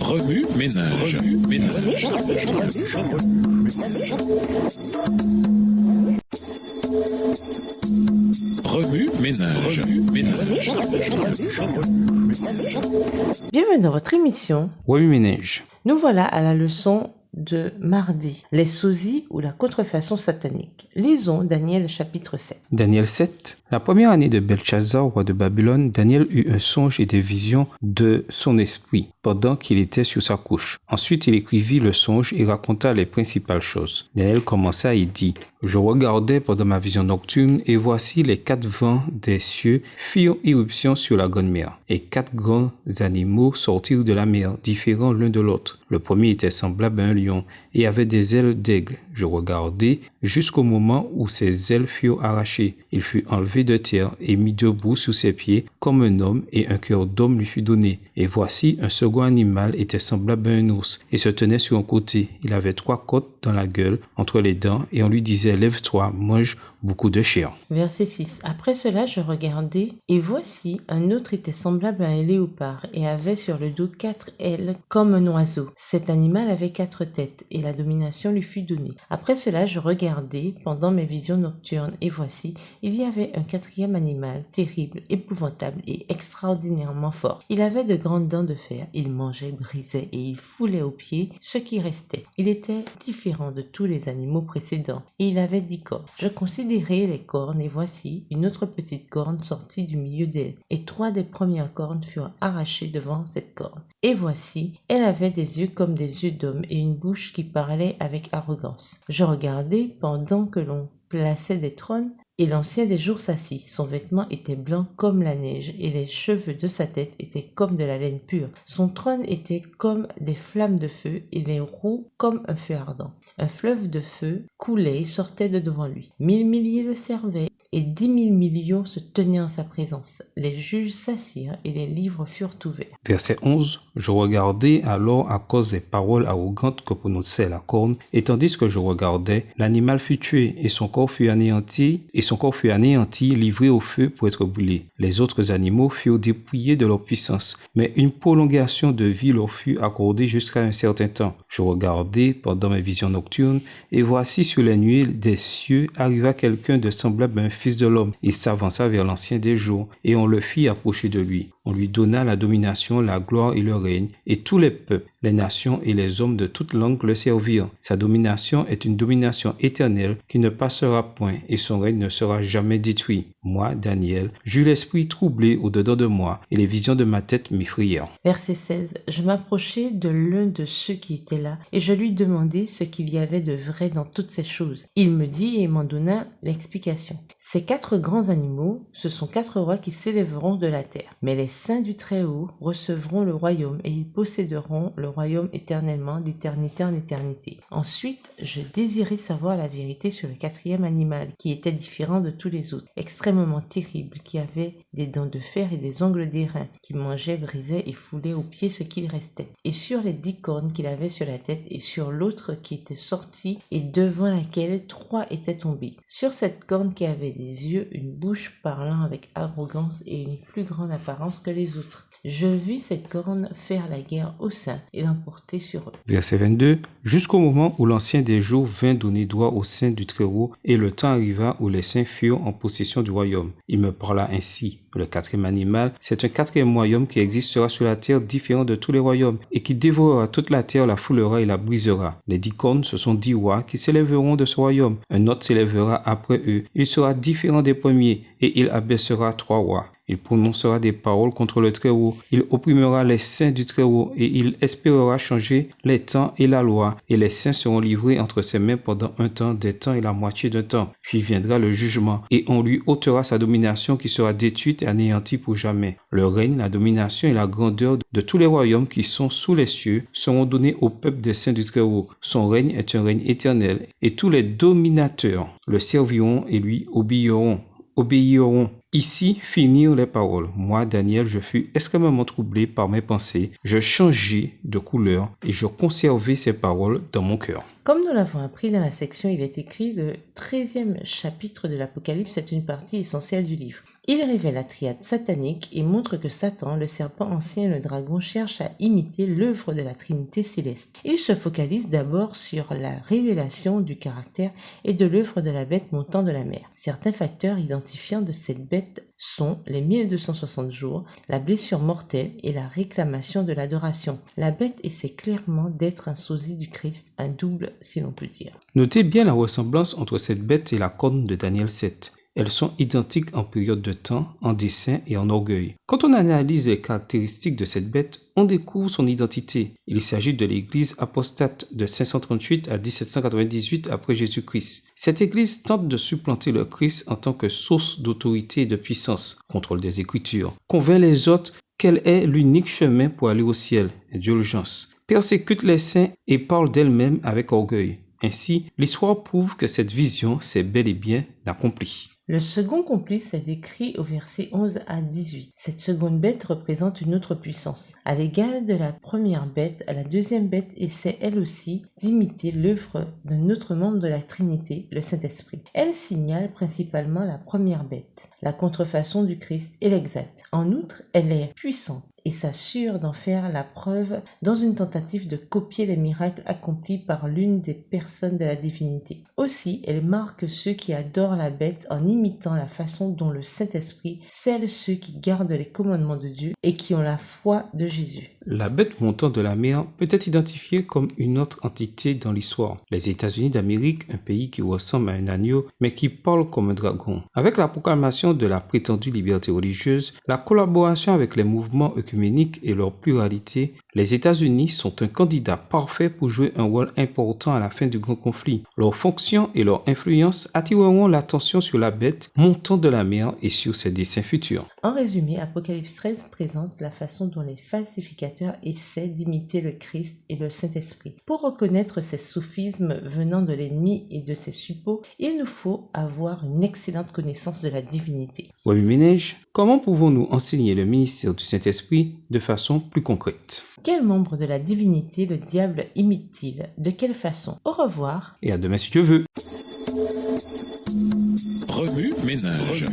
Remue ménage. Remue ménage. Bienvenue dans votre émission. Remue ménage. Nous voilà à la leçon de mardi, les sosies ou la contrefaçon satanique. Lisons Daniel chapitre 7. Daniel 7. La première année de Belchazzar, roi de Babylone, Daniel eut un songe et des visions de son esprit pendant qu'il était sur sa couche. Ensuite, il écrivit le songe et raconta les principales choses. Daniel commença et dit: Je regardais pendant ma vision nocturne, et voici les 4 vents des cieux firent irruption sur la grande mer, et 4 grands animaux sortirent de la mer, différents l'un de l'autre. Le premier était semblable à un lion, et avait des ailes d'aigle. Je regardai jusqu'au moment où ses ailes furent arrachées. Il fut enlevé de terre et mis debout sur ses pieds comme un homme, et un cœur d'homme lui fut donné. Et voici, un second animal était semblable à un ours, et se tenait sur un côté. Il avait 3 côtes dans la gueule, entre les dents, et on lui disait: Lève-toi, mange beaucoup de chair. Verset 6. Après cela, je regardai, et voici, un autre était semblable à un léopard, et avait sur le dos 4 ailes comme un oiseau. Cet animal avait 4 têtes, et la domination lui fut donnée. Après cela, je regardai pendant mes visions nocturnes, et voici, il y avait un 4e animal, terrible, épouvantable et extraordinairement fort. Il avait de grandes dents de fer, il mangeait, brisait, et il foulait aux pieds ce qui restait. Il était différent de tous les animaux précédents, et il avait 10 cornes. Je considérai les cornes, et voici, une autre petite corne sortit du milieu d'elle, et 3 des premières cornes furent arrachées devant cette corne. Et voici, elle avait des yeux comme des yeux d'homme, et une bouche qui parlait avec arrogance. Je regardai pendant que l'on plaçait des trônes, et l'ancien des jours s'assit. Son vêtement était blanc comme la neige, et les cheveux de sa tête étaient comme de la laine pure. Son trône était comme des flammes de feu, et les roues comme un feu ardent. Un fleuve de feu coulait et sortait de devant lui. 1000 milliers le servaient, et 10 000 millions se tenaient en sa présence. Les juges s'assirent, et les livres furent ouverts. Verset 11. Je regardai alors à cause des paroles arrogantes que prononçait la corne, et tandis que je regardais, l'animal fut tué, et son corps fut anéanti, livré au feu pour être brûlé. Les autres animaux furent dépouillés de leur puissance, mais une prolongation de vie leur fut accordée jusqu'à un certain temps. Je regardai pendant mes visions nocturnes, et voici sur les nuées des cieux arriva quelqu'un de semblable à un fils de l'homme. Il s'avança vers l'ancien des jours, et on le fit approcher de lui. On lui donna la domination, la gloire et le règne, et tous les peuples, les nations et les hommes de toute langue le servirent. Sa domination est une domination éternelle qui ne passera point, et son règne ne sera jamais détruit. Moi, Daniel, j'eus l'esprit troublé au-dedans de moi, et les visions de ma tête m'effrayèrent. Verset 16. Je m'approchai de l'un de ceux qui étaient là, et je lui demandai ce qu'il y avait de vrai dans toutes ces choses. Il me dit et m'en donna l'explication. Ces 4 grands animaux, ce sont 4 rois qui s'élèveront de la terre. Mais les saints du Très-Haut recevront le royaume, et ils posséderont le royaume éternellement, d'éternité en éternité. Ensuite, je désirais savoir la vérité sur le 4e animal, qui était différent de tous les autres, extrêmement terrible, qui avait des dents de fer et des ongles d'airain, qui mangeait, brisait et foulait aux pieds ce qu'il restait. Et sur les 10 cornes qu'il avait sur la tête, et sur l'autre qui était sortie, et devant laquelle 3 étaient tombés. Sur cette corne qui avait des yeux, une bouche parlant avec arrogance et une plus grande apparence que les autres. Je vis cette corne faire la guerre aux saints et l'emporter sur eux. Verset 22. Jusqu'au moment où l'ancien des jours vint donner droit aux saints du Très-Haut, et le temps arriva où les saints furent en possession du royaume. Il me parla ainsi. Le 4e animal, c'est un 4e royaume qui existera sur la terre différent de tous les royaumes, et qui dévorera toute la terre, la foulera et la brisera. Les 10 cornes, ce sont 10 rois qui s'élèveront de ce royaume. Un autre s'élèvera après eux. Il sera différent des premiers, et il abaissera 3 rois. Il prononcera des paroles contre le Très-Haut. Il opprimera les saints du Très-Haut, et il espérera changer les temps et la loi. Et les saints seront livrés entre ses mains pendant un temps, des temps et la moitié d'un temps. Puis viendra le jugement, et on lui ôtera sa domination qui sera détruite et anéantie pour jamais. Le règne, la domination et la grandeur de tous les royaumes qui sont sous les cieux seront donnés au peuple des saints du Très-Haut. Son règne est un règne éternel, et tous les dominateurs le serviront et lui obéiront. Ici finirent les paroles. Moi, Daniel, je fus extrêmement troublé par mes pensées. Je changeai de couleur et je conservai ces paroles dans mon cœur. Comme nous l'avons appris dans la section Il est écrit, le 13e chapitre de l'Apocalypse est une partie essentielle du livre. Il révèle la triade satanique et montre que Satan, le serpent ancien et le dragon, cherche à imiter l'œuvre de la Trinité céleste. Il se focalise d'abord sur la révélation du caractère et de l'œuvre de la bête montant de la mer. Certains facteurs identifiants de cette bête sont les 1260 jours, la blessure mortelle et la réclamation de l'adoration. La bête essaie clairement d'être un sosie du Christ, un double si l'on peut dire. Notez bien la ressemblance entre cette bête et la corne de Daniel 7. Elles sont identiques en période de temps, en dessin et en orgueil. Quand on analyse les caractéristiques de cette bête, on découvre son identité. Il s'agit de l'église apostate de 538 à 1798 après Jésus-Christ. Cette église tente de supplanter le Christ en tant que source d'autorité et de puissance, contrôle des Écritures, convainc les autres qu'elle est l'unique chemin pour aller au ciel, d'urgence, persécute les saints et parle d'elle-même avec orgueil. Ainsi, l'histoire prouve que cette vision s'est bel et bien accomplie. Le second complice est décrit au verset 11 à 18. Cette seconde bête représente une autre puissance. À l'égal de la première bête, la deuxième bête essaie elle aussi d'imiter l'œuvre d'un autre membre de la Trinité, le Saint-Esprit. Elle signale principalement la première bête, la contrefaçon du Christ et l'exalte. En outre, elle est puissante et s'assure d'en faire la preuve dans une tentative de copier les miracles accomplis par l'une des personnes de la divinité. Aussi, elle marque ceux qui adorent la bête en imitant la façon dont le Saint-Esprit scelle ceux qui gardent les commandements de Dieu et qui ont la foi de Jésus. La bête montant de la mer peut être identifiée comme une autre entité dans l'histoire. Les États-Unis d'Amérique, un pays qui ressemble à un agneau mais qui parle comme un dragon. Avec la proclamation de la prétendue liberté religieuse, la collaboration avec les mouvements œcuméniques et leur pluralité, les États-Unis sont un candidat parfait pour jouer un rôle important à la fin du grand conflit. Leur fonction et leur influence attireront l'attention sur la bête montant de la mer et sur ses desseins futurs. En résumé, Apocalypse 13 présente la façon dont les falsificateurs essaient d'imiter le Christ et le Saint-Esprit. Pour reconnaître ces sophismes venant de l'ennemi et de ses suppôts, il nous faut avoir une excellente connaissance de la divinité. Webby Ménage, comment pouvons-nous enseigner le ministère du Saint-Esprit de façon plus concrète? Quel membre de la divinité le diable imite-t-il? De quelle façon? Au revoir. Et à demain si Dieu veut. Remue ménage.